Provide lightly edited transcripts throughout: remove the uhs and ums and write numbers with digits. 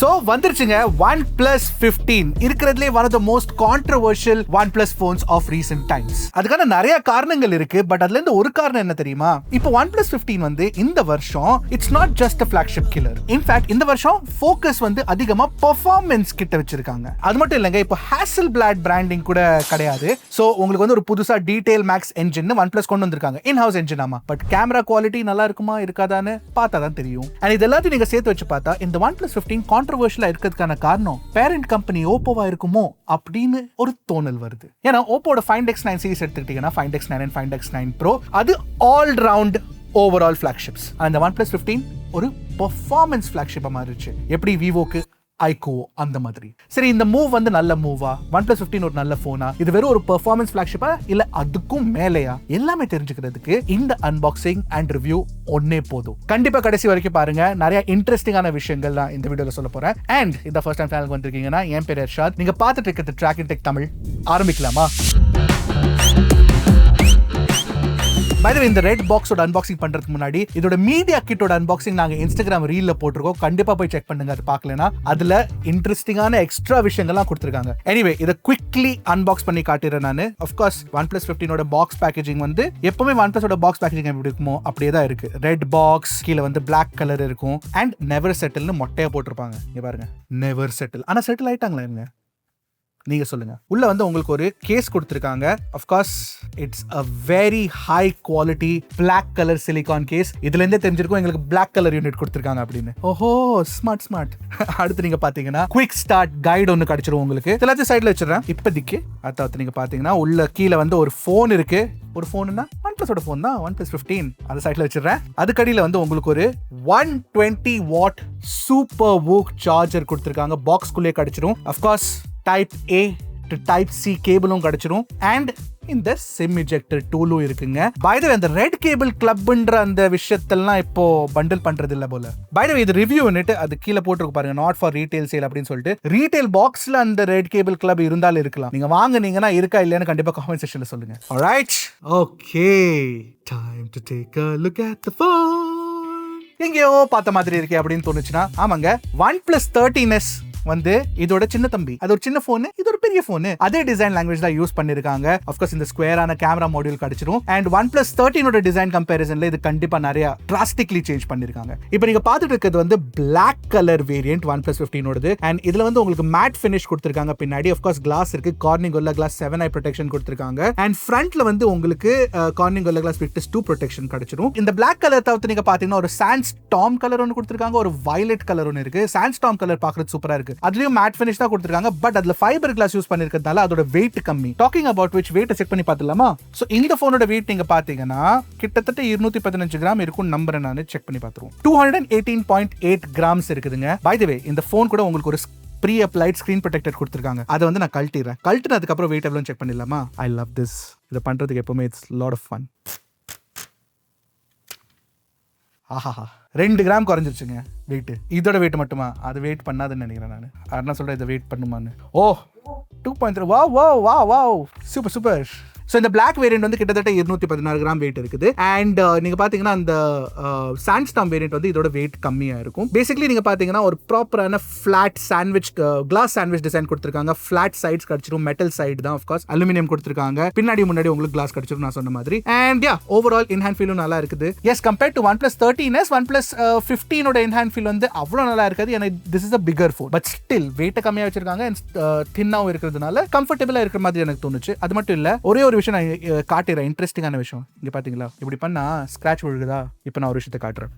So வந்துருச்சுங்க OnePlus 15 இருக்கிறதுலே one of the most controversial OnePlus phones of recent times. அதுக்கான நிறைய காரணங்கள் இருக்கு, பட் அதுல இருந்து ஒரு காரணம் என்ன தெரியுமா? இப்போ OnePlus 15 வந்து இந்த வருஷம் it's not just a flagship killer. In fact இந்த வருஷம் ஃபோக்கஸ் வந்து அதிகமா பெர்ஃபார்மன்ஸ் கிட்ட வச்சிருக்காங்க. அது மட்டும் இல்லங்க, இப்போ Hasselblad பிராண்டிங் கூட கிடையாது. சோ உங்களுக்கு வந்து ஒரு புதுசா டீடைல் மேக்ஸ் என்ஜின் OnePlus கொண்டு வந்திருக்காங்க. இன்-ஹவுஸ் என்ஜின் ஆமா, பட் கேமரா குவாலிட்டி நல்லா இருக்குமா இருக்காதான்னு பார்த்தா தான் தெரியும். அண்ட் இது எல்லாத்தையும் நீங்க சேர்த்து வச்சு பார்த்தா இந்த OnePlus 15 கான்ட்ரோவர்ஷியலா இருக்கிறதுக்கான காரணம் பேரண்ட் கம்பெனி ஓப்போவா இருக்குமோ அப்படின்னு ஒரு தோணல் வருது. ஏன்னா ஓப்போட Find X9 சீரிஸ் எடுத்துக்கிட்டீங்கன்னா Find X9 and Find X9 Pro அது ஆல் ரவுண்ட் ஓவரால் ஃபிளாக்ஷிப்ஸ். அந்த OnePlus 15 ஒரு பெர்ஃபார்மன்ஸ் ஃபிளாக்ஷிப்பா மாறிடுச்சு. எப்படி விவோக்கு ஐகோ அந்த மாதிரி. சரி, இந்த மூவ் வந்து நல்ல மூவா? OnePlus 15 ஒரு நல்ல போனா? இது வெறும் ஒரு பெர்ஃபார்மன்ஸ் ஃபிளாக்ஷிப்பா இல்ல அதுக்கும் மேலையா? எல்லாமே தெரிஞ்சுக்கிறதுக்கு இந்த அன்பாக்சிங் அண்ட் ரிவ்யூ ஒன்னே போதும். கண்டிப்பா கடைசி வரைக்கும் பாருங்க. நிறைய இன்ட்ரெஸ்டிங்கான விஷயங்கள் நான் இந்த வீடியோல சொல்ல போறேன். அண்ட் இந்த ஃபர்ஸ்ட் டைம் சேனலுக்கு வந்திருக்கீங்கன்னா என் பேர் ஹர்ஷாத். நீங்க பார்த்துட்டு இருக்கிறது Trakin Tech தமிழ். ஆரம்பிக்கலாமா? By the way, இந்த ரெட் பாக்ஸோட அன்பாக்சிங் பண்றதுக்கு முன்னாடி இதோட மீடியா கிட்டோட அன்பாக்சிங் நாங்க இன்ஸ்டாகிராம் ரீல்ல போட்டிருக்கோம். கண்டிப்பா போய் செக் பண்ணுங்க. அது பார்க்கலனா அதுல இன்ட்ரெஸ்டிங்கான எக்ஸ்ட்ரா விஷயங்கள்லாம் கொடுத்திருக்காங்க. எனிவே இத குவிக்லி அன்பாக்ஸ் பண்ணி காட்டிறேன் நானு. ஆஃப் கோர்ஸ் OnePlus 15 ஓட பாக்ஸ் பேக்கேஜிங் வந்து எப்பவுமே OnePlus ஓட பாக்ஸ் பேக்கேஜிங் எப்படி இருக்குமோ அப்படியே தான் இருக்கு. ரெட் பாக்ஸ், கீழ வந்து Black கலர் இருக்கும் அண்ட் நெவர் செட்டில்னு மொட்டையா போட்டிருப்பாங்க. இங்க பாருங்க, நெவர் செட்டில். ஆனா செட்டில் ஆயிட்டாங்களா இவங்க? நீங்க சொல்லுங்க. உள்ள வந்து உங்களுக்கு ஒரு கேஸ் கொடுத்திருக்காங்க. Of course it's a very high quality black color silicon case. இதுல இருந்தே தெரிஞ்சிருக்கும் எங்களுக்கு black color யூனிட் கொடுத்திருக்காங்க அப்படின்னு. ஓஹோ, ஸ்மார்ட். அடுத்து நீங்க பாத்தீங்கன்னா குவிக் ஸ்டார்ட் கைடு ஒன்னு கிடைச்சிரும் உங்களுக்கு. எல்லாத்தையும் சைடுல வச்சிடுறேன் இப்போதைக்கு. அடுத்து நீங்க பாத்தீங்கன்னா உள்ள கீழ வந்து ஒரு போன் இருக்கு. ஒரு போன்னா OnePlus ஓட போன் தான், OnePlus 15. அதை சைடுல வச்சிடுறேன். அதுக்கடியில வந்து உங்களுக்கு ஒரு 120 வாட் சூப்பர் வூக் சார்ஜர் கொடுத்திருக்காங்க. பாக்ஸ்குள்ளே கிடைச்சிரும். Of course type A to type C கேபிளும் கிடைச்சிரும். அண்ட் இந்த சிம் இஜெக்டர் டூலும் இருக்குங்க. பை தி வே அந்த ரெட் கேபிள் கிளப்ன்ற அந்த விஷயத்தெல்லாம் இப்போ பண்டில் பண்றது இல்ல போல. பை தி வே இது ரிவ்யூ யூனிட் அது கீழ போட்டுருக்கு பாருங்க, நாட் ஃபார் ரீட்டைல் சேல் அப்படின்னு சொல்லிட்டு. ரீட்டைல் பாக்ஸ்ல அந்த ரெட் கேபிள் கிளப் இருந்தாலும் இருக்கலாம். நீங்க வாங்குனீங்கன்னா இருக்கா இல்லையான்னு கண்டிப்பா கமெண்ட் செக்ஷன்ல சொல்லுங்க. Alright, okay, time to take a look at the phone. எங்கேயோ பார்த்த மாதிரி இருக்கே அப்படின்னு தோணுச்சுன்னா ஆமாங்க, OnePlus 13s வந்து இதோட சின்ன தம்பி. அது ஒரு சின்ன போன், இது ஒரு பெரிய போன். அதே டிசைன் லாங்குவேஜ் தான் யூஸ் பண்ணிருக்காங்க. ஆஃப் கோர்ஸ் இந்த ஸ்கொயரான கேமரா மாடியூல் கிடைச்சிரும். அண்ட் OnePlus 13 ஓட டிசைன் கம்பேரிசன்ல இது கண்டிப்பா நிறைய டிராஸ்டிக்லி சேஞ்ச் பண்ணிருக்காங்க. இப்போ நீங்க பார்த்துட்டு இருக்கிறது வந்து Black கலர் வேரியன்ட் OnePlus 15 ஓடது. அண்ட் இதுல வந்து உங்களுக்கு மேட் ஃபினிஷ் கொடுத்திருக்காங்க. பின்னாடி ஆஃப் கோர்ஸ் கிளாஸ் இருக்கு. Corning Gorilla glass 7i protection கொடுத்திருக்காங்க. அண்ட் ஃப்ரண்ட்ல வந்து உங்களுக்கு Corning Gorilla glass Victus 2 protection கிடைச்சிரும். இந்த Black கலர் தவிர்த்து நீங்க பாத்தீங்கன்னா ஒரு சாண்ட்ஸ்டார்ம் கலர் ஒன்னு கொடுத்திருக்காங்க. ஒரு வயலட் கலர் ஒன்னு இருக்கு. சாண்ட்ஸ்டார்ம் கலர் பார்க்கிறது சூப்பரா இருக்கு. அதுலயும் மேட் ஃபினிஷ் தான் கொடுத்திருக்காங்க. பட் அதுல ஃபைபர் கிளாஸ் யூஸ் பண்ணிருக்கிறதால அதோட வெயிட் கம்மி. Talking about which weight check பண்ணி பார்த்தலாமா? சோ இந்த போனோட வெயிட் நீங்க பாத்தீங்கன்னா கிட்டத்தட்ட 215 கிராம் இருக்கும். நம்பரை நான் செக் பண்ணி பார்த்துருவோம். 218.8 கிராம்ஸ் இருக்குதுங்க. பை தி வே இந்த போன் கூட உங்களுக்கு ஒரு ப்ரீ அப்ளைட் ஸ்கிரீன் ப்ரொடெக்டர் கொடுத்திருக்காங்க. அதை வந்து நான் கழட்டினதுக்கு அப்புறம் வெயிட் எவ்வளவு செக் பண்ணிடலாமா? I love this. இதை பண்றதுக்கு எப்பவுமே இட்ஸ் லாட் ஆஃப் ஃபன். ஆஹாஹா, 2 கிராம் குறைஞ்சிருச்சுங்க வெயிட். இதோட வெயிட் மட்டுமா? அது வெயிட் பண்ணாதுன்னு நினைக்கிறேன் நான். அதனால சொல்றேன் இதை வெயிட் பண்ணுமான்னு. ஓ 2.3. Wow super. ஸோ இந்த பிளாக் வேரியன்ட் வந்து கிட்டத்தட்ட 216 கிராம் வெயிட் இருக்குது. அண்ட் நீங்க பாத்தீங்கன்னா அந்த சாண்ட்ஸ்டார்ம் வேரியன்ட் வந்து இதோட வெயிட் கம்மியா இருக்கும். பேசிக்கலி நீங்க பாத்தீங்கன்னா ஒரு ப்ராப்பரான flat sandwich glass sandwich design கொடுத்திருக்காங்க. ஃபிளாட் சைட்ஸ் கிடைச்சிரும். மெட்டல் சைடு தான், ஆஃப் கோர்ஸ் அலுமினியம் கொடுத்திருக்காங்க. பின்னாடி முன்னாடி உங்களுக்கு கிளாஸ் கிடைச்சிரும் நான் சொன்ன மாதிரி. அண்ட் யா, ஓவரால் இன்ஹேண்ட் ஃபீலும் நல்லா இருக்குது. Yes, compared to OnePlus 13s OnePlus 15 ஓட இன்ஹேண்ட் ஃபீல் வந்து அவ்வளவு நல்லா இருக்காது. ஏன்னா this is a bigger phone, but still வெயிட்ட கம்மியா வச்சிருக்காங்க. அண்ட் தின்னாவும் இருக்கிறதுனால கம்ஃபர்டபிளா இருக்கிற மாதிரி எனக்கு தோணுச்சு. அது மட்டும் இல்ல, ஒரே ஒரு விஷயம் நான் காட்டுறேன், இன்ட்ரெஸ்டிங்கான விஷயம். இங்க பாத்தீங்களா, இப்படி பண்ணா ஸ்கிராட்ச் விழுகுதா? இப்போ நான் ஒரு விஷயத்தை காட்டுறேன்.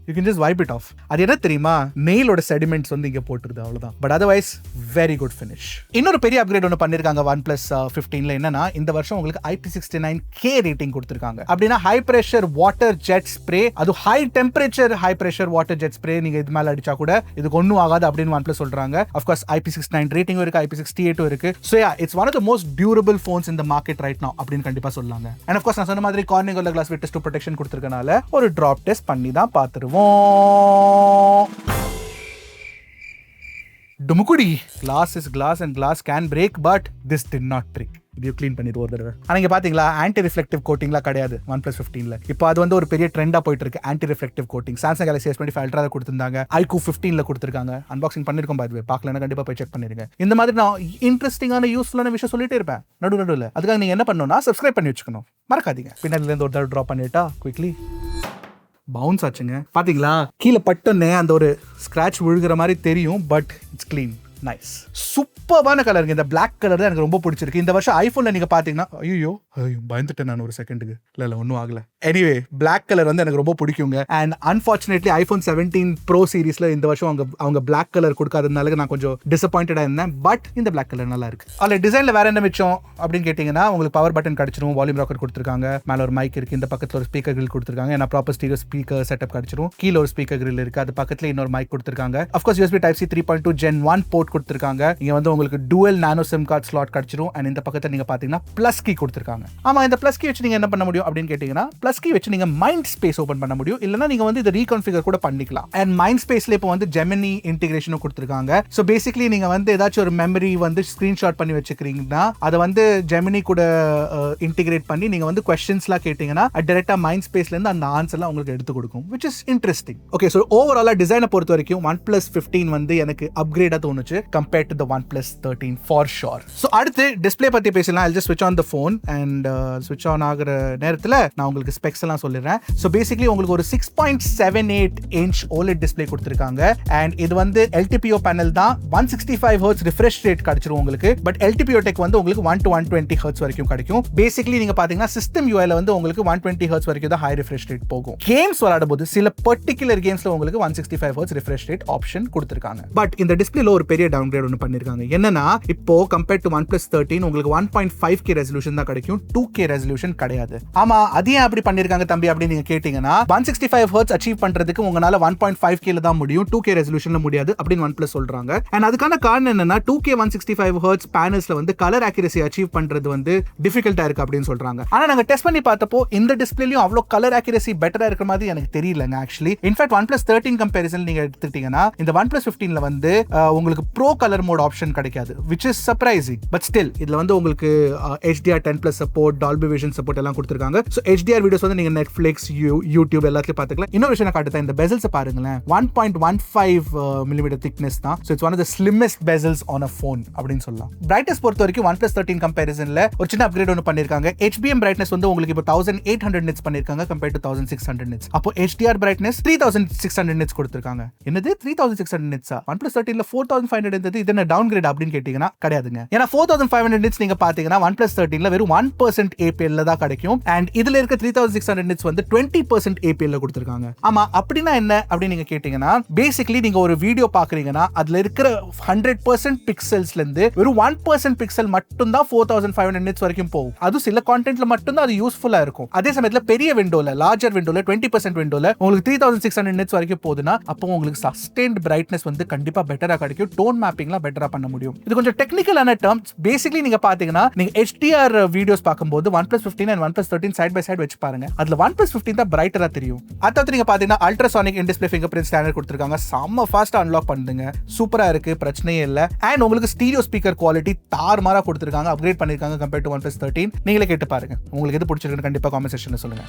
You can just wipe it off. அது என்ன தெரியுமா? நெயிலோட செடிமெண்ட்ஸ் வந்து இங்க போட்டுருது, அவ்வளவுதான். But otherwise very good finish. இன்னொரு பெரிய அப்கிரேட் ஒன்று பண்ணிருக்காங்க OnePlus 15ல. என்னன்னா இந்த வருஷம் உங்களுக்கு IP69K ரேட்டிங் கொடுத்திருக்காங்க. அப்படின்னா high pressure water jet spray, அது high temperature high pressure water jet spray நீங்க இது மேல அடிச்சா கூட இதுக்கு ஒன்றும் ஆகாது அப்படின்னு OnePlus சொல்றாங்க. ஆஃப் கோர்ஸ் IP69 ரேட்டிங்கும் இருக்கு, IP68 இருக்கு. So yeah, it's one of the most durable phones in the market right now அப்படின்னு கண்டிப்பா சொல்லாங்க. அண்ட் ஆஃப் கோர்ஸ் நான் சொன்ன மாதிரி Corning Gorilla glass Victus 2 protection கொடுத்திருக்கனால ஒரு டிராப் டெஸ்ட் பண்ணி தான் பார்த்துருவோம். Dumukudi. Glass is glass and glass can break, but this did not break. இது க்ளீன் பண்ணிட்டு ஒரு தடவை. ஆனா இங்க பாத்தீங்களா ஆன்டி ரிஃப்ளெக்டிவ் கோட்டிங்லாம் கிடையாது OnePlus 15ல. இப்போ அது வந்து ஒரு பெரிய ட்ரெண்டா போயிட்டு இருக்கு anti reflective coating. Samsung Galaxy S25 Ultra கொடுத்திருந்தாங்க, iQOO 15ல கொடுத்திருக்காங்க. அன்பாக்சிங் பண்ணிருக்கோம் பாருங்க, பார்க்கலன்னா கண்டிப்பா போய் செக் பண்ணிருங்க. இந்த மாதிரி நான் இன்ட்ரெஸ்டிங்கான யூஸ்ஃபுல்லான விஷயம் சொல்லிட்டே இருப்பேன் நடுவுல. அதுக்காக நீங்க என்ன பண்ணணும்னா சப்ஸ்கிரைப் பண்ணி வச்சுக்கணும், மறக்காதீங்க. பின்னாடில இருந்து ஒரு தடவை டிராப் பண்ணிட்டா குவிக்லி பவுன்ஸ் ஆச்சுங்க. பாத்தீங்களா கீழே பட்டோன்னே அந்த ஒரு ஸ்கிராட்ச் விழுகிற மாதிரி தெரியும், பட் இட்ஸ் க்ளீன். நைஸ், சூப்பரான கலருங்க. இந்த Black கலர் தான் எனக்கு ரொம்ப பிடிச்சிருக்கு. இந்த வருஷம் ஐபோன்ல நீங்க பாத்தீங்கன்னா ஐயோ பயந்துட்டேன் நான் ஒரு செகண்டுக்கு. இல்ல ஒன்றும் ஆகல. எனிவே Black கலர் வந்து எனக்கு ரொம்ப பிடிக்குங்க. அண்ட் அன்பார்ச்சுனேட்லி iPhone 17 Pro சீரிஸ்ல இந்த வருஷம் அவங்க Black கலர் கொடுக்காததுனால நான் கொஞ்சம் டிசப்பாயிண்டடா இருந்தேன். பட் இந்த Black கலர் நல்லா இருக்கு. அதுல டிசைன்ல வேற என்ன மிச்சம் அப்படின்னு கேட்டீங்கன்னா, உங்களுக்கு பவர் பட்டன் கிடைச்சிரும், வால்யூம் ராக்கர் கொடுத்துருக்காங்க, மேல ஒரு மைக் இருக்கு, இந்த பக்கத்துல ஒரு ஸ்பீக்கர் கிரில் கொடுத்துருக்காங்க, ஏன்னா ப்ராப்பர் ஸ்டீரியோ ஸ்பீக்கர் செட்டப் கிடைச்சிரும். கீழே ஒரு ஸ்பீக்கர் கிரில் இருக்கு, அது பக்கத்துல இன்னொரு மைக் கொடுத்துருக்காங்க. Of course USB Type-C 3.2 Gen 1 board கொடுத்திருக்காங்க. இங்க வந்து உங்களுக்கு dual nano SIM card slot கிடைச்சிரும். அண்ட் இந்த பக்கத்துல நீங்க பாத்தீங்கன்னா பிளஸ் கீ கொடுத்திருக்காங்க. ஆமா, இந்த பிளஸ் கீ வச்சு நீங்க என்ன பண்ண முடியும் அப்படின்னு கேட்டீங்கன்னா, பிளஸ் கீ வச்சு நீங்க மைண்ட் ஸ்பேஸ் ஓபன் பண்ண முடியும், இல்லனா நீங்க வந்து இத ரீகான்ஃபிகர் கூட பண்ணிக்கலாம். அண்ட் மைண்ட் ஸ்பேஸ்ல இப்போ வந்து ஜெமினி இன்டிகிரேஷனும் கொடுத்திருக்காங்க. சோ பேசிக்கலி நீங்க வந்து ஏதாச்சும் ஒரு மெமரி வந்து ஸ்கிரீன்ஷாட் பண்ணி வச்சுக்கிறீங்கன்னா அதை வந்து ஜெமினி கூட இன்டிகிரேட் பண்ணி நீங்க வந்து क्वेश्चंसலாம் கேட்டீங்கன்னா டைரக்டா மைண்ட் ஸ்பேஸ்ல இருந்து அந்த ஆன்சர்லாம் உங்களுக்கு எடுத்து கொடுக்கும், which is interesting. Okay, so ஓவராலா டிசைனை பொறுத்த வரைக்கும் OnePlus 15 வந்து எனக்கு அப்கிரேடா தோணுச்சு compared to the OnePlus 13 for sure. So அடுத்து டிஸ்ப்ளே பத்தி பேசலாம். I'll just switch on the phone and switch on ஆகுற நேரத்துல நான் உங்களுக்கு ஸ்பெக்ஸ் எல்லாம் சொல்லிடுறேன். So basically உங்களுக்கு ஒரு 6.78 inch OLED டிஸ்ப்ளே கொடுத்திருக்காங்க. and இது வந்து LTPO பேனல் தான். 165 Hz refresh rate கிடைச்சிரும் உங்களுக்கு. பட் LTPO டெக் வந்து உங்களுக்கு 1 to 120 Hz வரைக்கும் கிடைக்கும். பேசிக்கலி நீங்க பாத்தீங்கன்னா சிஸ்டம் UI ல வந்து உங்களுக்கு 120 Hz வரைக்கும் தான் ஹை refresh rate போகும். கேம்ஸ் விளையாடும்போது சில பர்టిక్యులர் கேம்ஸ்ல உங்களுக்கு 165 Hz refresh rate ஆப்ஷன் கொடுத்திருக்காங்க. பட் இந்த டிஸ்ப்ளேல ஒரு பெரிய டவுன்கிரேட் ஒன்னு பண்ணிருக்காங்க. என்னன்னா, இப்போ கம்பேர்ட் டு OnePlus 13 உங்களுக்கு 1.5K ரெசல்யூஷன் தான் கிடைக்கும், 2K ரெசல்யூஷன் கிடையாது. ஆமா, அது ஏன் அப்படி பண்ணிருக்காங்க தம்பி அப்படின்னு நீங்க கேட்டீங்கன்னா, 165 Hz அச்சீவ் பண்றதுக்கு உங்களால 1.5K ல தான் முடியும், 2K ரெசல்யூஷன்ல முடியாது அப்படின்னு OnePlus சொல்றாங்க. அண்ட் அதுக்கான காரணம் என்னன்னா, 2K 165 Hz பேனல்ஸ்ல வந்து கலர் அக்யூரசி அச்சீவ் பண்றது வந்து டிஃபிகல்ட்டா இருக்கு அப்படின்னு சொல்றாங்க. ஆனா நாங்க டெஸ்ட் பண்ணி பார்த்தப்போ இந்த டிஸ்ப்ளேலயும் அவ்வளவு கலர் அக்யூரசி பெட்டரா இருக்கிற மாதிரி எனக்கு தெரியலங்க ஆக்சுவலி. இன்ஃபேக்ட் OnePlus 13 கம்பேரிசன் நீங்க எடுத்துக்கிட்டீங்கன்னா, இந்த OnePlus 15ல வந்து உங்களுக்கு ப்ரோ கலர் மோட் ஆப்ஷன் கிடைக்காது, which is surprising. but still இதுல வந்து உங்களுக்கு HDR 10+ support, Dolby Vision support எல்லாம் கொடுத்திருக்காங்க. so HDR வீடியோஸ் வந்து நீங்க Netflix, YouTube எல்லாத்துலயும் பாத்துக்கலாம். இன்னொரு விஷயம் நான் காட்டுறேன், இந்த பெசல்ஸ் பாருங்களேன், 1.15 mm திக்னஸ் தான். so it's one of the slimmest bezels on a phone அப்படின்னு சொல்லலாம். பிரைட்னஸ் பொறுத்த வரைக்கும் OnePlus 13 கம்பேரிசன்ல ஒரு சின்ன அப்கிரேட் ஒன்னு பண்ணிருக்காங்க. HBM பிரைட்னஸ் வந்து உங்களுக்கு இப்போ 1800 nits பண்ணிருக்காங்க compared to 1600 nits. அப்போ HDR பிரைட்னஸ் 3600 nits கொடுத்திருக்காங்க. என்னது 3600 nits? OnePlus 13ல 4500 இருந்தது, இது என்ன டவுன்கிரேட் அப்படின்னு கேட்டீங்கன்னா கிடையாதுங்க. ஏன்னா 4500 nits நீங்க பாத்தீங்கன்னா OnePlus 13ல வெறும் 1% APL ல தான் கிடைக்கும். அண்ட் இதுல இருக்க 3600 nits வந்து 20% APL ல கொடுத்திருக்காங்க. ஆமா, அப்படினா என்ன அப்படி நீங்க கேட்டீங்கன்னா, பேசிக்கலி நீங்க ஒரு வீடியோ பாக்குறீங்கன்னா அதுல இருக்கிற 100% பிக்சல்ஸ்ல இருந்து வெறும் 1% பிக்சல் மட்டும் தான் 4500 nits வரைக்கும் போகும். அது சில கான்டென்ட்ல மட்டும் தான் அது யூஸ்ஃபுல்லா இருக்கும். அதே சமயத்துல பெரிய விண்டோல, லார்ஜர் விண்டோல, 20% விண்டோல உங்களுக்கு 3600 nits வரைக்கும் போகுதுன்னா அப்போ உங்களுக்கு சஸ்டெயின்ட் பிரைட்னஸ் வந்து கண்டிப்பா பெட்டரா கிடைக்கும், டோன் மேப்பிங்லாம் பெட்டரா பண்ண முடியும். இது கொஞ்சம் டெக்னிக்கலான டர்ம்ஸ். பேசிக்கலி நீங்க பாத்தீங்கன்னா, நீங்க HDR வீடியோஸ் பார்க்கும்போது OnePlus 15 and OnePlus 13 side by side வச்சு பாருங்க, அதுல OnePlus 15 தான் பிரைட்டரா தெரியும். அதாவது நீங்க பாத்தீங்கன்னா அல்ட்ராசானிக் இன் டிஸ்ப்ளே ஃபிங்கர் பிரிண்ட் ஸ்கேனர் கொடுத்திருக்காங்க, செம்ம ஃபாஸ்டா அன்லாக் பண்ணுங்க, சூப்பரா இருக்கு, பிரச்சனையே இல்ல. அண்ட் உங்களுக்கு ஸ்டீரியோ ஸ்பீக்கர் குவாலிட்டி தாறுமாறா கொடுத்திருக்காங்க, அப்கிரேட் பண்ணிருக்காங்க கம்பேர் டு OnePlus 13. நீங்களே கேட்டு பாருங்க, உங்களுக்கு எது பிடிச்சிருக்குன்னு கண்டிப்பா காமெண்ட் செக்ஷன்ல சொல்லுங்க.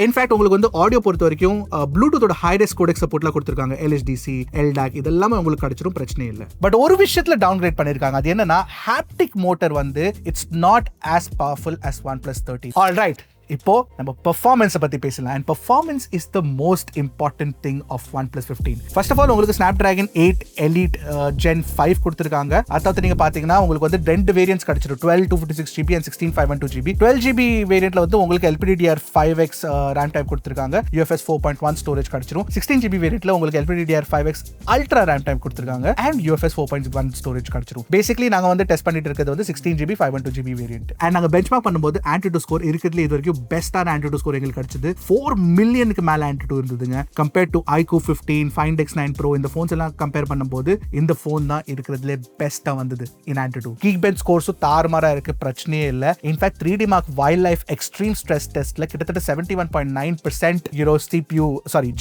இன்ஃபேக்ட் உங்களுக்கு வந்து ஆடியோ பொறுத்த வரைக்கும் ப்ளூடூத்தோட ஹைரஸ் கோடெக் சப்போர்ட்லாம் கொடுத்திருக்காங்க, LHDC, LDAC இதெல்லாம் உங்களுக்கு கிடைச்சிரும், பிரச்சனை இல்லை. பட் ஒரு விஷயத்துல டவுன்கிரேட் பண்ணிருக்காங்க, அது என்னன்னா ஹாப்டிக் மோட்டர் வந்து it's not as powerful as OnePlus 13. Alright, இப்போ நம்ம பெர்ஃபார்மன்ஸ் பத்தி பேசலாம். and performance is the most important thing of OnePlus 15. first of all உங்களுக்கு Snapdragon 8 Elite Gen 5 கொடுத்திருக்காங்க. அதாவது நீங்க பாத்தீங்கன்னா உங்களுக்கு வந்து ரெண்டு வேரியன்ட்ஸ் கிடைச்சிரும், 12 256GB and 16 512GB. 12GB வேரியன்ட்ல வந்து உங்களுக்கு LPDDR5X RAM type கொடுத்திருக்காங்க, UFS 4.1 ஸ்டோரேஜ் கிடைச்சிரும். 16GB வேரியன்ட்ல உங்களுக்கு LPDDR5X Ultra RAM type கொடுத்திருக்காங்க and UFS 4.1 ஸ்டோரேஜ் கிடைச்சிரும். பேசிக்கலி நாங்க வந்து டெஸ்ட் பண்ணிட்டு இருக்கிறது வந்து 16GB 512GB வேரியன்ட். and நாங்க பெஞ்ச்மார்க் பண்ணும்போது Antutu ஸ்கோர் இருக்கிறதுல இது வரைக்கும் பெஸ்டான ஆண்ட்ராய்டு ஸ்கோர் எங்களுக்கு கிடைச்சது. 4 மில்லியனுக்கு மேல ஆண்ட்ராய்டு இருந்ததுங்க. Compare to iQOO 15, Find X9 Pro இந்த போன்ஸ் எல்லாம் கம்பேர் பண்ணும்போது இந்த போன் தான் இருக்கிறதுல பெஸ்டா வந்தது இன் ஆண்ட்ராய்டு. Geekbench ஸ்கோர்ஸும் தாறுமாறா இருக்கு, பிரச்சனையே இல்ல. In fact 3D Mark Wildlife Extreme Stress Testல கிட்டத்தட்ட 71.9%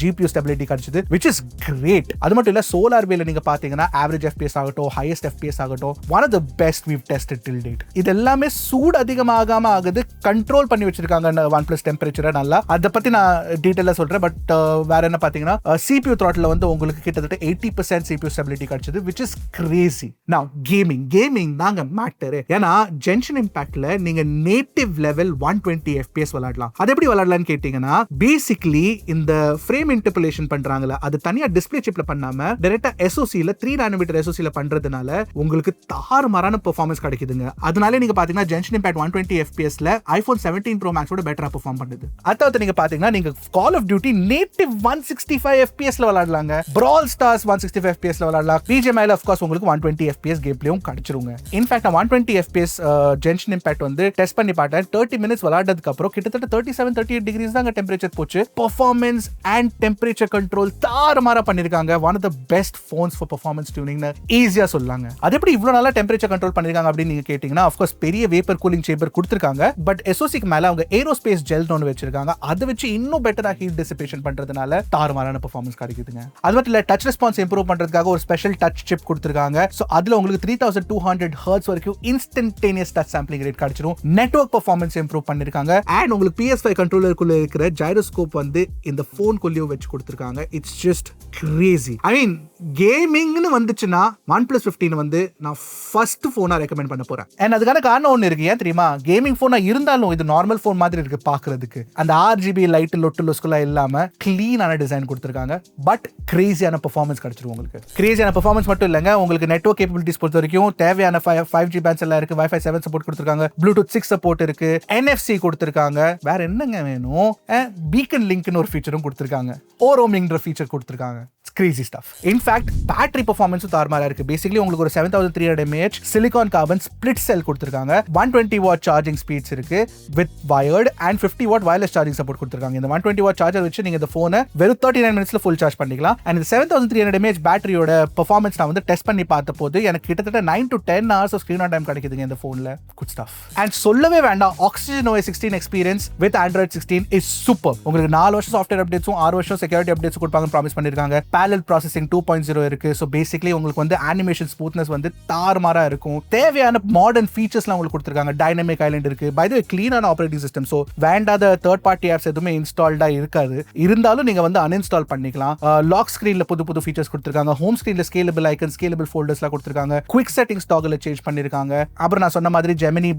GPU ஸ்டெபிலிட்டி கிடைச்சது, which is great. அது மட்டும் இல்ல, சோலார் வேல நீங்க பாத்தீங்கன்னா ஆவரேஜ் FPS ஆகட்டும், ஹையஸ்ட் FPS ஆகட்டும், one of the best we've tested till date. இது எல்லாமே சூடு அதிகமாகாம ஆகுது, கண்ட்ரோல் பண்ணி வச்சிருக்காங்க OnePlus டெம்பரேச்சரை நல்லா. அதை பத்தி நான் டீடைலா சொல்றேன். பட் வேற என்ன பாத்தீங்கன்னா CPU throttle வந்து உங்களுக்கு கிட்டத்தட்ட 80% CPU ஸ்டெபிலிட்டி கிடைச்சது, which is crazy. Now gaming தாங்க மேட்டர். ஏன்னா ஜென்ஷன் இம்பாக்ட்ல நீங்க நேட்டிவ் லெவல் 120 FPS விளையாடலாம். அது எப்படி விளையாடலாம்னு கேட்டீங்கன்னா, பேசிக்கலி இந்த ஃப்ரேம் இன்டர்போலேஷன் பண்றாங்கல, அது தனியா டிஸ்ப்ளே சிப்ல பண்ணாம டைரக்டா SoCல 3 nm SoCல பண்றதுனால உங்களுக்கு தாறுமாறான பெர்ஃபார்மன்ஸ் கிடைக்குதுங்க. அதனால நீங்க பாத்தீங்கன்னா gentian impact 120 FPSல iPhone 17 Pro Max ஓட பெட்டரா பெர்ஃபார்ம் பண்ணுது. அதாவது நீங்க பாத்தீங்கன்னா நீங்க Call of Duty நேட்டிவ் 165 FPSல விளையாடலாங்க, Brawl Stars 165 FPSல விளையாடலாம், BGMIல of course உங்களுக்கு 120 FPS கேம் பிளேயும் கிடைச்சிருங்க. இன்ஃபேக்ட் 120 FPS ஜென்ஷன் இம்பாக்ட் வந்து டெஸ்ட் பண்ணி பார்த்தேன். 30 மினிட்ஸ் விளையாடுறதுக்கு அப்புறம் கிட்டத்தட்ட 37-38 டிகிரிஸ் தாங்க டெம்பரேச்சர் போச்சு. பெர்ஃபார்மன்ஸ் அண்ட் டெம்பரேச்சர் கண்ட்ரோல் தாறுமாறா பண்ணிருக்காங்க. One of the best phones for performance டியூனிங்னு ஈஸியா சொல்லலாங்க. அது எப்படி இவ்வளவு நல்லா டெம்பரேச்சர் கண்ட்ரோல் பண்ணிருக்காங்க அப்படின்னு நீங்க கேட்டீங்கன்னா, of course பெரிய வேப்பர் கூலிங் சேம்பர் கொடுத்திருக்காங்க. பட் SoCக்கு மேல அவங்க ஏரோஸ்பேஸ் ஜெல் ஒன்னு வச்சிருக்காங்க. அதை வச்சு இன்னும் பெட்டரா ஹீட் டிசிபேஷன் பண்றதுனால தாறுமாறான பெர்ஃபார்மன்ஸ் கிடைக்குதுங்க. அது மட்டும் இல்ல, டச் ரெஸ்பான்ஸ் இம்ப்ரூவ் பண்றதுக்காக ஒரு ஸ்பெஷல் டச் சிப் கொடுத்திருக்காங்க. சோ அதுல உங்களுக்கு 3200 Hz வரைக்கும் இன்ஸ்டன்டேனியஸ் டச் சாம்பிளிங் ரேட் கிடைச்சிரும். நெட்வொர்க் பெர்ஃபார்மன்ஸ் இம்ப்ரூவ் பண்ணிருக்காங்க. அண்ட் உங்களுக்கு PS5 கண்ட்ரோலருக்குள்ள இருக்கிற ஜைரோஸ்கோப் வந்து இந்த போன் குள்ளேயே வச்சு கொடுத்திருக்காங்க. It's just crazy. I mean கேமிங்னு வந்துச்சுன்னா OnePlus 15 வந்து நான் ஃபர்ஸ்ட் போனா ரெக்கமெண்ட் பண்ண போறேன். அண்ட் அதுக்கான காரணம் ஒன்னு இருக்கு. ஏன் தெரியுமா? கேமிங் போனா இருந்தாலும் இது நார்மல் போன் மாதிரி இருக்கு பாக்குறதுக்கு. அந்த RGB லைட் லொட்டு லொஸ்குலாம் இல்லாம கிளீனான டிசைன் கொடுத்திருக்காங்க. பட் கிரேசியான பெர்ஃபார்மன்ஸ் கிடைச்சிரும் உங்களுக்கு. கிரேசியான பெர்ஃபார்மன்ஸ் மட்டும் இல்லங்க, உங்களுக்கு நெட்வொர்க் கேப்பபிலிட்டிஸ் பொறுத்த வரைக்கும் தேவையான 5G பேண்ட்ஸ் எல்லாம் இருக்கு. Wi-Fi 7 சப்போர்ட் கொடுத்திருக்காங்க. Bluetooth 6 சப்போர்ட் இருக்கு. NFC கொடுத்திருக்காங்க. வேற என்னங்க வேணும்? பீக்கன் லிங்க்னு ஒரு ஃபீச்சரும் கொடுத்திருக்காங்க. ஓரோமிங்ன்ற ஃபீச்சர் கொடுத்திருக்காங்க. Crazy stuff. In fact, battery performance தாறுமாறா இருக்கு. Basically உங்களுக்கு ஒரு 7300 mAh silicon carbon split cell கொடுத்திருக்காங்க. 120 watt charging speeds இருக்கு with wired and 50 watt wireless charging support கொடுத்திருக்காங்க. இந்த 120 watt charger வச்சு நீங்க இந்த போனை வெறும் 39 minutesல full charge பண்ணிக்கலாம். And இந்த 7300 mAh பேட்டரியோட performance நான் வந்து டெஸ்ட் பண்ணி பார்த்தபோது எனக்கு கிட்டத்தட்ட 9 to 10 hours of screen on time கிடைக்குதுங்க இந்த போன்ல. Good stuff. And சொல்லவே வேண்டாம், Oxygen OS 16 experience with Android 16 is super. உங்களுக்கு 4 வருஷம் சாஃப்ட்வேர் அப்டேட்ஸும் 6 வருஷம் செக்யூரிட்டி அப்டேட்ஸ் கொடுப்பாங்கன்னு ப்ராமிஸ் பண்ணிருக்காங்க. Parallel processing 2.0 இருக்கு. சோ பேசிக்கலி உங்களுக்கு வந்து அனிமேஷன் ஸ்மூத்னஸ் வந்து தாறுமாறா இருக்கும். தேவையான மாடர்ன் ஃபீச்சர்ஸ்லாம் உங்களுக்கு கொடுத்திருக்காங்க. டைனமிக் ஐலண்ட் இருக்கு. பை தி வே கிளீனான ஆப்பரேட்டிங் சிஸ்டம். சோ வேண்டாத தேர்ட் பார்ட்டி ஆப்ஸ் எதுவுமே இன்ஸ்டால்டா இருக்காது. இருந்தாலும் நீங்க வந்து அன்இன்ஸ்டால் பண்ணிக்கலாம். லாக் ஸ்கிரீன்ல புது ஃபீச்சர்ஸ் கொடுத்திருக்காங்க. ஹோம் ஸ்கிரீன்ல ஸ்கேலபிள் ஐக்கன், ஸ்கேலபிள் ஃபோல்டர்ஸ்லாம் கொடுத்திருக்காங்க. குவிக் செட்டிங்ஸ் டாகல்ல சேஞ்ச் பண்ணிருக்காங்க. அப்புறம் நான் சொன்ன மாதிரி ஜெமினி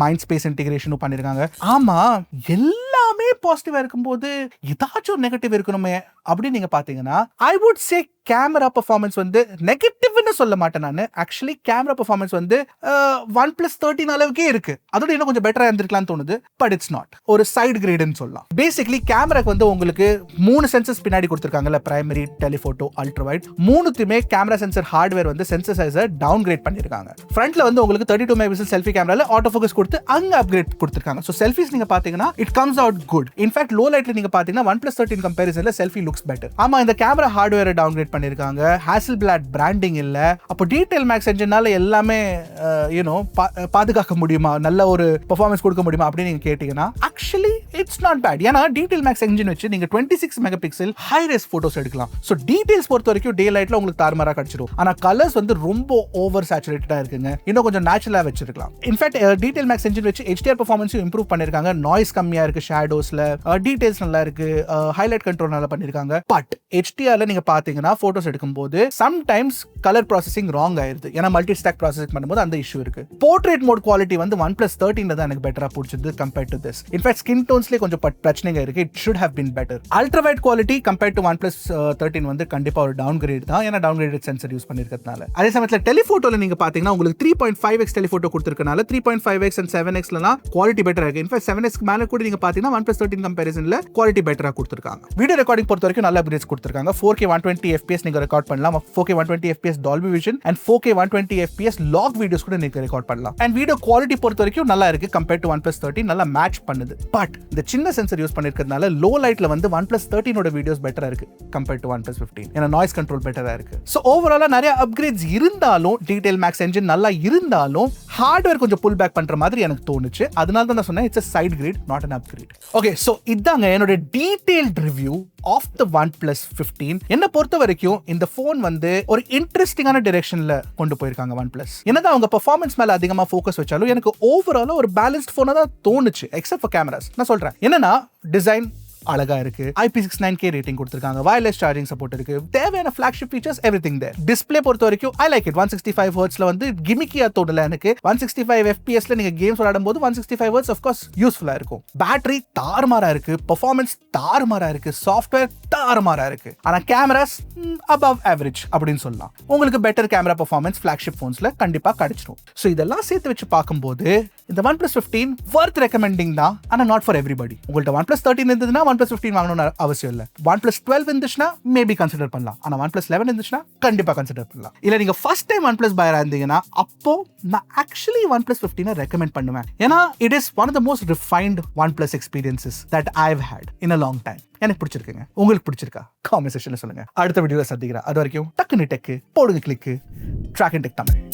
மைண்ட் ஸ்பேஸ் இன்டிகிரேஷனும் பண்ணிருக்காங்க. ஆமா, எல்லாமே பாசிட்டிவா இருக்கும்போது ஏதாச்சும் நெகட்டிவ் இருக்கணுமே அப்படின்னு நீங்க பாத்தீங்கன்னா, I would say camera performance வந்து நெகட்டிவ்னு சொல்ல மாட்டேன் நான். ஆக்சுவலி கேமரா பெர்ஃபார்மன்ஸ் வந்து OnePlus 13 அளவுக்கே இருக்கு. அதோட இன்னும் கொஞ்சம் பெட்டரா இருந்திருக்கலாம்னு தோணுது. But it's not. ஒரு சைடு கிரேட்னு சொல்லலாம். பேசிக்கலி கேமராக்கு வந்து உங்களுக்கு 3 சென்சர்ஸ் பின்னாடி கொடுத்திருக்காங்கல்ல, பிரைமரி, டெலிஃபோட்டோ, அல்ட்ரா வைட். மூணுத்துமே கேமரா சென்சர் ஹார்ட்வேர் வந்து சென்சர் சைஸை டவுன் கிரேட் பண்ணிருக்காங்க. ஃப்ரண்ட்ல வந்து உங்களுக்கு 32 மெகாபிக்சல் செல்ஃபி கேமரால ஆட்டோ ஃபோக்கஸ் கொடுத்து அங்க அப்கிரேட் கொடுத்திருக்காங்க. சோ செல்ஃபிஸ் நீங்க பாத்தீங்கன்னா it comes out good. In fact low லைட்ல நீங்க பாத்தீங்கன்னா OnePlus 13 கம்பேரிசன்ல செல்ஃபி லுக்ஸ் பெட்டர். ஆமா, இந்த கேமரா ஹார்ட்வேரை டவுன் கிரேட் பண்ணிருக்காங்க. Hasselblad பிராண்டிங் இல்ல. அப்போ டீடைல் மேக்ஸ் என்ஜினால எல்லாமே பாதுகாக்க முடியுமா, நல்ல ஒரு பெர்ஃபார்மன்ஸ் கொடுக்க முடியுமா அப்படின்னு நீங்க கேட்டீங்கன்னா, ஆக்சுவலி இட்ஸ் நாட் பேட். ஏன்னா டீடைல் மேக்ஸ் என்ஜின் வச்சு நீங்க 26 மெகாபிக்சல் ஹை ரெஸ் போட்டோஸ் எடுக்கலாம். சோ டீடைல்ஸ் பொறுத்த வரைக்கும் டே லைட்ல உங்களுக்கு தாறுமாறா கிடைச்சிடும். ஆனா கலர்ஸ் வந்து ரொம்ப ஓவர் சேச்சுரேட்டடா இருக்குங்க. இன்னும் கொஞ்சம் நேச்சுரலா வச்சிருக்கலாம். இன்ஃபேக்ட் டீடைல் மேக்ஸ் என்ஜின் வச்சு HDR பெர்ஃபார்மன்ஸும் இம்ப்ரூவ் பண்ணிருக்காங்க. நாய்ஸ் கம்மியா இருக்கு ஷேடோஸ்ல, டீடைல்ஸ் நல்லா இருக்கு, ஹைலைட் கண்ட்ரோல் நல்லா பண்ணிருக்காங்க. பட் HDRல நீங்க பாத்தீங்கன்னா போட்டோஸ் எடுக்கும்போது சம்டைம்ஸ் கலர் ப்ராசஸிங் ராங் ஆயிருது. ஏன்னா மல்டி ஸ்டாக் ப்ராசஸிங் பண்ணும்போது அந்த இஷ்யூ இருக்கு. போர்ட்ரேட் மோட் குவாலிட்டி வந்து OnePlus 13 தான் எனக்கு பெட்டரா பிடிச்சது compared to this. In fact skin டோன்ஸ்லயே கொஞ்சம் பிரச்சனைங்க இருக்கு. It should have been better. Ultra wide quality compared to OnePlus 13 வந்து கண்டிப்பா ஒரு டவுன் கிரேட் தான். ஏன்னா டவுன் கிரேடட் சென்சர் யூஸ் பண்ணிருக்கிறதுனால. அதே சமயத்துல டெலிஃபோட்டோல நீங்க பாத்தீங்கன்னா உங்களுக்கு 3.5x டெலிஃபோட்டோ கொடுத்திருக்கனால 3.5x and 7xலாம் குவாலிட்டி பெட்டரா இருக்கு. இன்ஃபேக்ட் 7x மேல கூட நீங்க பாத்தீங்கன்னா OnePlus 13 கம்பேரிசன்ல குவாலிட்டி பெட்டரா கொடுத்திருக்காங்க. வீடியோ ரெக்கார்டிங் பொறுத்த வரைக்கும் நல்ல அப்கிரேட்ஸ் கொடுத்திருக்காங்க. 4K 120 FPS FPS நீங்க ரெக்கார்ட் பண்ணலாம். 4K 120 FPS Dolby Vision and 4K 120 FPS log videos கூட நீங்க ரெக்கார்ட் பண்ணலாம். and வீடியோ குவாலிட்டி பொறுத்த வரைக்கும் நல்லா இருக்கு compared to OnePlus 13 நல்லா மேட்ச் பண்ணுது. பட் இந்த சின்ன சென்சர் யூஸ் பண்ணிருக்கிறதுனால லோ லைட்ல வந்து OnePlus 13 ஓட வீடியோஸ் பெட்டரா இருக்கு compared to OnePlus 15. ஏன்னா நாய்ஸ் கண்ட்ரோல் பெட்டரா இருக்கு. சோ ஓவராலா நிறைய அப்கிரேட்ஸ் இருந்தாலும் டீடைல் மேக்ஸ் என்ஜின் நல்லா இருந்தாலும் ஹார்ட்வேர் கொஞ்சம் புல் பேக் பண்ற மாதிரி எனக்கு தோணுச்சு. அதனால தான் நான் சொன்னேன் it's a side grade not an upgrade. Okay so இதாங்க என்னோட detailed review of the OnePlus 15. என்ன பொறுத்த வரைக்கும் இந்த போன் வந்து ஒரு இன்ட்ரெஸ்டிங்கான டைரக்ஷன்ல கொண்டு போயிருக்காங்க OnePlus. என்னதான் அவங்க பெர்ஃபார்மன்ஸ் மேல அதிகமா ஃபோக்கஸ் வச்சாலும் எனக்கு ஓவராலா ஒரு பேலன்ஸ்ட் போனா தான் தோணுச்சு எக்ஸப்ட் ஃபார் கேமராஸ். நான் சொல்றேன் என்னன்னா டிசைன் அழகா இருக்கு, IP69K ரேட்டிங் கொடுத்திருக்காங்க, வயர்லெஸ் சார்ஜிங் சப்போர்ட் இருக்கு, தேவையான ஃபிளாக்ஷிப் ஃபீச்சர்ஸ் எவ்ரிதிங் தேர். டிஸ்ப்ளே பொறுத்த வரைக்கும் ஐ லைக் இட். 165 ஹெர்ட்ஸ்ல வந்து கிமிக்கியா தோடல எனக்கு. 165 FPS நீங்க கேம்ஸ் விளையாடும்போது 165 ஹெர்ட்ஸ் ஆஃப் கோர்ஸ் யூஸ்ஃபுல்லா இருக்கும். பேட்டரி தாறுமாறா இருக்கு, பெர்ஃபார்மன்ஸ் தாறுமாறா இருக்கு, சாஃப்ட்வேர் தாறுமாறா இருக்கு. ஆனா கேமராஸ் above average அப்படின்னு சொல்லலாம். உங்களுக்கு பெட்டர் கேமரா பெர்ஃபார்மன்ஸ் ஃபிளாக்ஷிப் போன்ஸ்ல கண்டிப்பா கிடைச்சிடும். சோ இதெல்லாம் சேர்த்து வச்சு பார்க்கும்போது இந்த OnePlus 15 worth recommending தான், ஆனா not for everybody. உங்கள்ட்ட OnePlus 13 இருந்ததுன்னா OnePlus 15 வாங்கணும்னு அவசியம் இல்ல. OnePlus 12 இருந்துச்சுன்னா மேபி கன்சிடர் பண்ணலாம். ஆனா OnePlus 11 இருந்துச்சுன்னா கண்டிப்பா கன்சிடர் பண்ணலாம். இல்ல நீங்க ஃபர்ஸ்ட் டைம் OnePlus பையரா இருந்தீங்கன்னா அப்போ நான் ஆக்சுவலி OnePlus 15 ரெக்கமெண்ட் பண்ணுவேன். ஏன்னா it is one of the most refined OnePlus experiences that I've had in a long time. எனக்கு பிடிச்சிருக்குங்க. உங்களுக்கு பிடிச்சிருக்கா? காமெண்ட் செக்ஷன்ல சொல்லுங்க. அடுத்த வீடியோல சந்திக்கிறேன். அது வரைக்கும் டக்குனு டெக்கு போடுங்க கிளிக்கு. Trakin Tech Tamil.